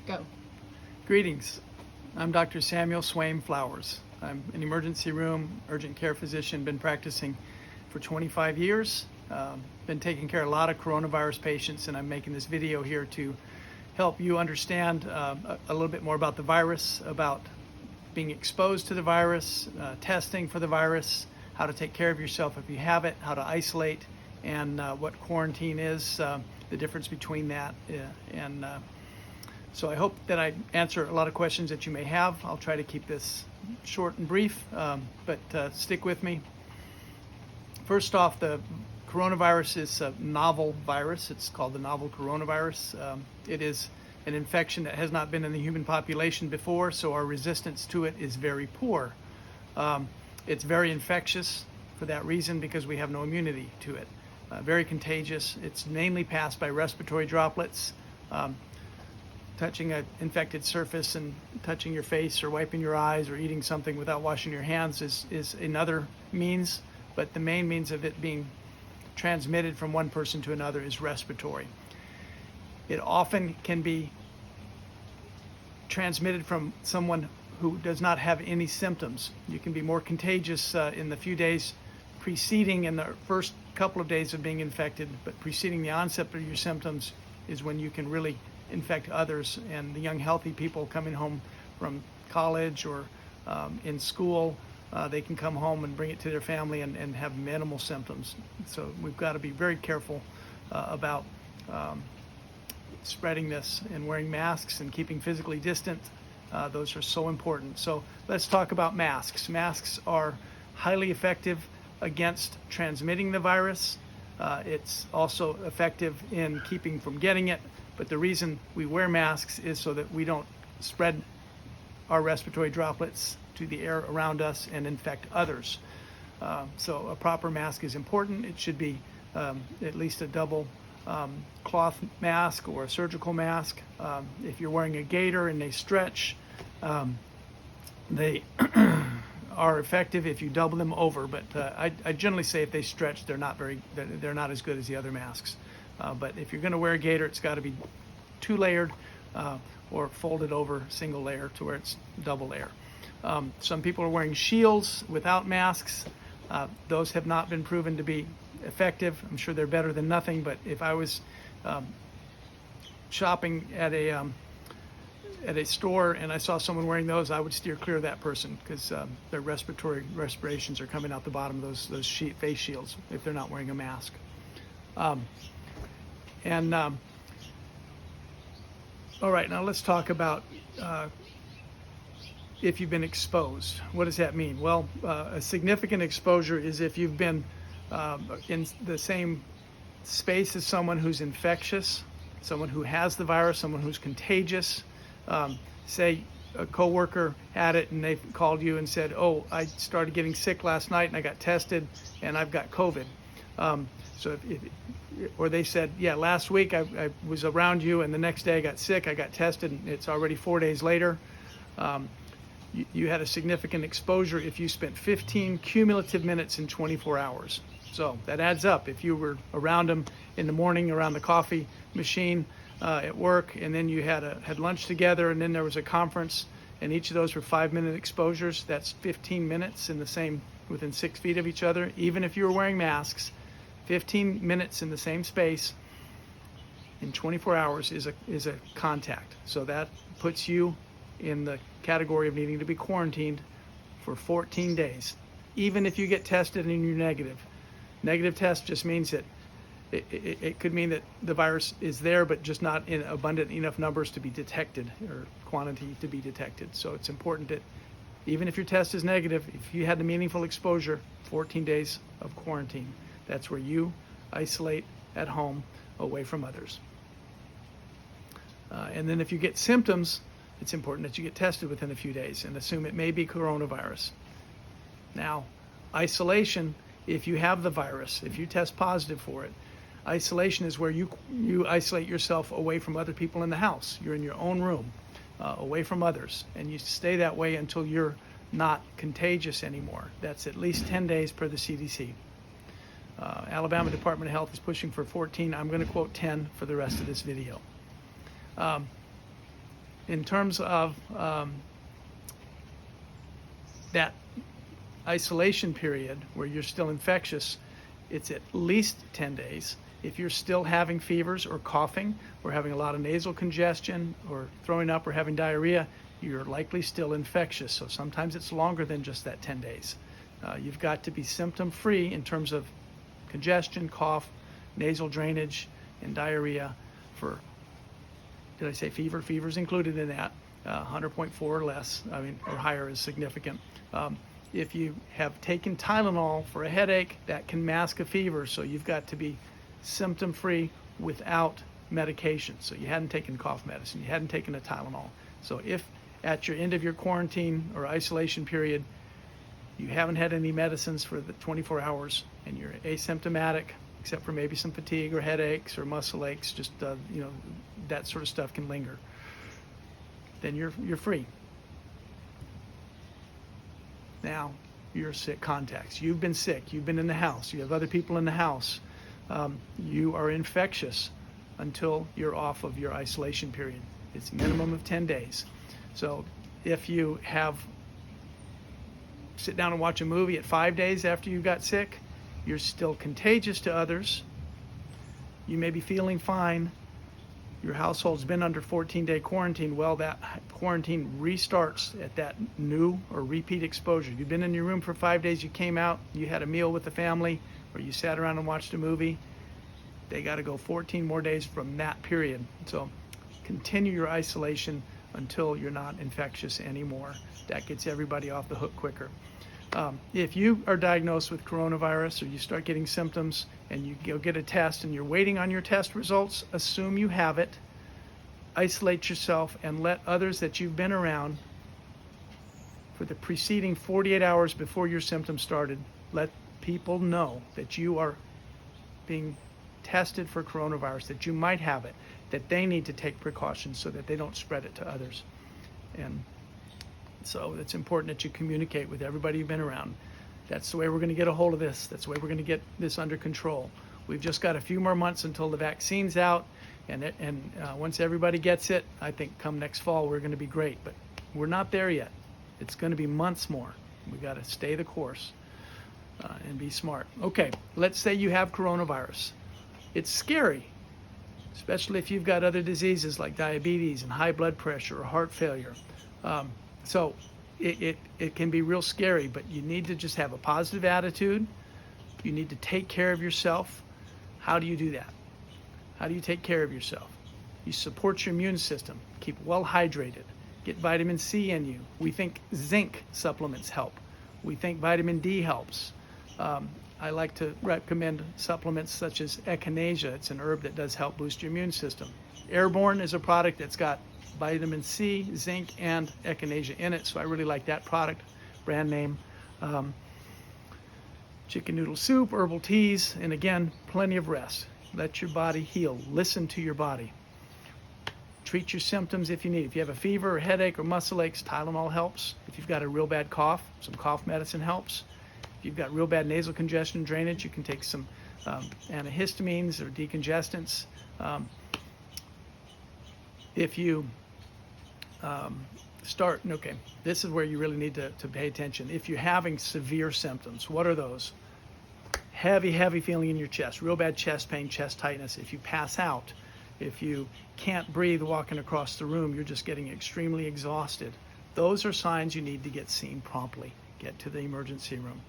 Go. Greetings. I'm Dr. Samuel Swaim Flowers. I'm an emergency room urgent care physician, been practicing for 25 years, been taking care of a lot of coronavirus patients, and I'm making this video here to help you understand a little bit more about the virus, about being exposed to the virus, testing for the virus, how to take care of yourself if you have it, how to isolate, and what quarantine is, the difference between that. So I hope that I answer a lot of questions that you may have. I'll try to keep this short and brief, but stick with me. First off, the coronavirus is a novel virus. It's called the novel coronavirus. It is an infection that has not been in the human population before, so our resistance to it is very poor. It's very infectious for that reason because we have no immunity to it. Very contagious. It's mainly passed by respiratory droplets. Touching an infected surface and touching your face or wiping your eyes or eating something without washing your hands is another means, but the main means of it being transmitted from one person to another is respiratory. It often can be transmitted from someone who does not have any symptoms. You can be more contagious in the few days preceding, in the first couple of days of being infected, but preceding the onset of your symptoms is when you can really infect others. And the young healthy people coming home from college or in school, they can come home and bring it to their family and have minimal symptoms. So we've got to be very careful about spreading this, and wearing masks and keeping physically distant. Those are so important. So let's talk about masks. Masks are highly effective against transmitting the virus. It's also effective in keeping from getting it. But the reason we wear masks is so that we don't spread our respiratory droplets to the air around us and infect others. So a proper mask is important. It should be at least a double cloth mask or a surgical mask. If you're wearing a gaiter and they stretch, they are effective if you double them over. But I generally say if they stretch, they're not as good as the other masks. But if you're going to wear a gaiter, it's got to be two-layered or folded over single layer to where it's double layer. Some people are wearing shields without masks. Those have not been proven to be effective. I'm sure they're better than nothing, but if I was shopping at a store and I saw someone wearing those, I would steer clear of that person because their respirations are coming out the bottom of those face shields if they're not wearing a mask. All right, now let's talk about if you've been exposed. What does that mean? Well, a significant exposure is if you've been in the same space as someone who's infectious, someone who has the virus, someone who's contagious. Say a coworker had it and they called you and said, "Oh, I started getting sick last night and I got tested and I've got COVID." Or they said, "Yeah, last week I was around you and the next day I got sick, I got tested, and it's already 4 days later." You had a significant exposure if you spent 15 cumulative minutes in 24 hours. So that adds up. If you were around them in the morning around the coffee machine at work, and then you had lunch together, and then there was a conference, and each of those were 5-minute exposures, that's 15 minutes within 6 feet of each other. Even if you were wearing masks, 15 minutes in the same space in 24 hours is a contact. So that puts you in the category of needing to be quarantined for 14 days, even if you get tested and you're negative. Negative test just means that it could mean that the virus is there, but just not in abundant enough numbers to be detected or quantity to be detected. So it's important that even if your test is negative, if you had a meaningful exposure, 14 days of quarantine. That's where you isolate at home away from others. And then if you get symptoms, it's important that you get tested within a few days and assume it may be coronavirus. Now, isolation, if you have the virus, if you test positive for it, isolation is where you isolate yourself away from other people in the house. You're in your own room, away from others, and you stay that way until you're not contagious anymore. That's at least 10 days per the CDC. Alabama Department of Health is pushing for 14. I'm going to quote 10 for the rest of this video. in terms of that isolation period where you're still infectious, it's at least 10 days. If you're still having fevers or coughing or having a lot of nasal congestion or throwing up or having diarrhea, you're likely still infectious. So sometimes it's longer than just that 10 days. You've got to be symptom-free in terms of congestion, cough, nasal drainage, and diarrhea for, did I say fever? Fever's included in that. 100.4 or less, or higher is significant. If you have taken Tylenol for a headache, that can mask a fever, so you've got to be symptom-free without medication. So you hadn't taken cough medicine, you hadn't taken a Tylenol. So if at your end of your quarantine or isolation period, you haven't had any medicines for the 24 hours and you're asymptomatic, except for maybe some fatigue or headaches or muscle aches, just that sort of stuff can linger, then you're free. Now, you're sick contacts. You've been sick. You've been in the house. You have other people in the house. You are infectious until you're off of your isolation period. It's a minimum of 10 days. So if you sit down and watch a movie at 5 days after you got sick, you're still contagious to others. You may be feeling fine. Your household's been under 14-day quarantine. Well, that quarantine restarts at that new or repeat exposure. You've been in your room for 5 days, you came out, you had a meal with the family, or you sat around and watched a movie. They got to go 14 more days from that period. So continue your isolation until you're not infectious anymore. That gets everybody off the hook quicker. If you are diagnosed with coronavirus or you start getting symptoms and you go get a test and you're waiting on your test results, assume you have it, isolate yourself, and let others that you've been around for the preceding 48 hours before your symptoms started, let people know that you are being tested for coronavirus, that you might have it, that they need to take precautions so that they don't spread it to others. And so it's important that you communicate with everybody you've been around. That's the way we're going to get a hold of this. That's the way we're going to get this under control. We've just got a few more months until the vaccine's out, and once everybody gets it, I think come next fall we're going to be great. But we're not there yet. It's going to be months more. We've got to stay the course and be smart. Okay, let's say you have coronavirus. It's scary, especially if you've got other diseases like diabetes and high blood pressure or heart failure. So it can be real scary, but you need to just have a positive attitude. You need to take care of yourself. How do you do that? How do you take care of yourself? You support your immune system. Keep well hydrated. Get vitamin C in you. We think zinc supplements help. We think vitamin D helps. I like to recommend supplements such as echinacea. It's an herb that does help boost your immune system. Airborne is a product that's got vitamin C, zinc, and echinacea in it, so I really like that product, brand name. Chicken noodle soup, herbal teas, and again, plenty of rest. Let your body heal. Listen to your body. Treat your symptoms if you need. If you have a fever or headache or muscle aches, Tylenol helps. If you've got a real bad cough, some cough medicine helps. If you've got real bad nasal congestion, drainage, you can take some antihistamines or decongestants. If you this is where you really need to pay attention. If you're having severe symptoms, what are those? Heavy feeling in your chest, real bad chest pain, chest tightness. If you pass out, if you can't breathe walking across the room, you're just getting extremely exhausted. Those are signs you need to get seen promptly. Get to the emergency room.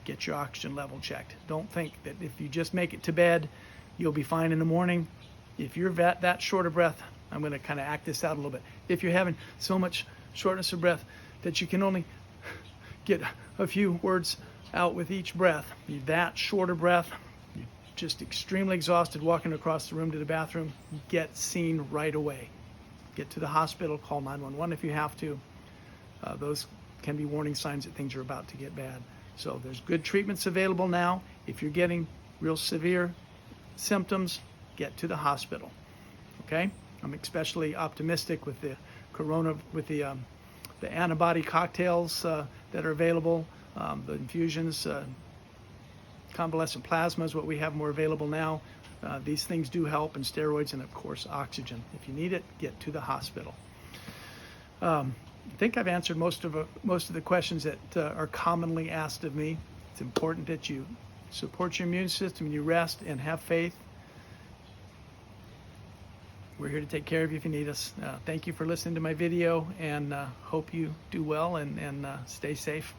Get your oxygen level checked. Don't think that if you just make it to bed, you'll be fine in the morning. If you're that short of breath, I'm going to kind of act this out a little bit. If you're having so much shortness of breath that you can only get a few words out with each breath, you're that short of breath, you're just extremely exhausted walking across the room to the bathroom, get seen right away. Get to the hospital, call 911 if you have to. Those can be warning signs that things are about to get bad. So there's good treatments available now. If you're getting real severe symptoms, get to the hospital. Okay? I'm especially optimistic with the the antibody cocktails that are available, the infusions, convalescent plasma is what we have more available now. These things do help, and steroids, and of course oxygen. If you need it, get to the hospital. I think I've answered most of the questions that are commonly asked of me. It's important that you support your immune system, you rest and have faith. We're here to take care of you if you need us. Thank you for listening to my video, and hope you do well and stay safe.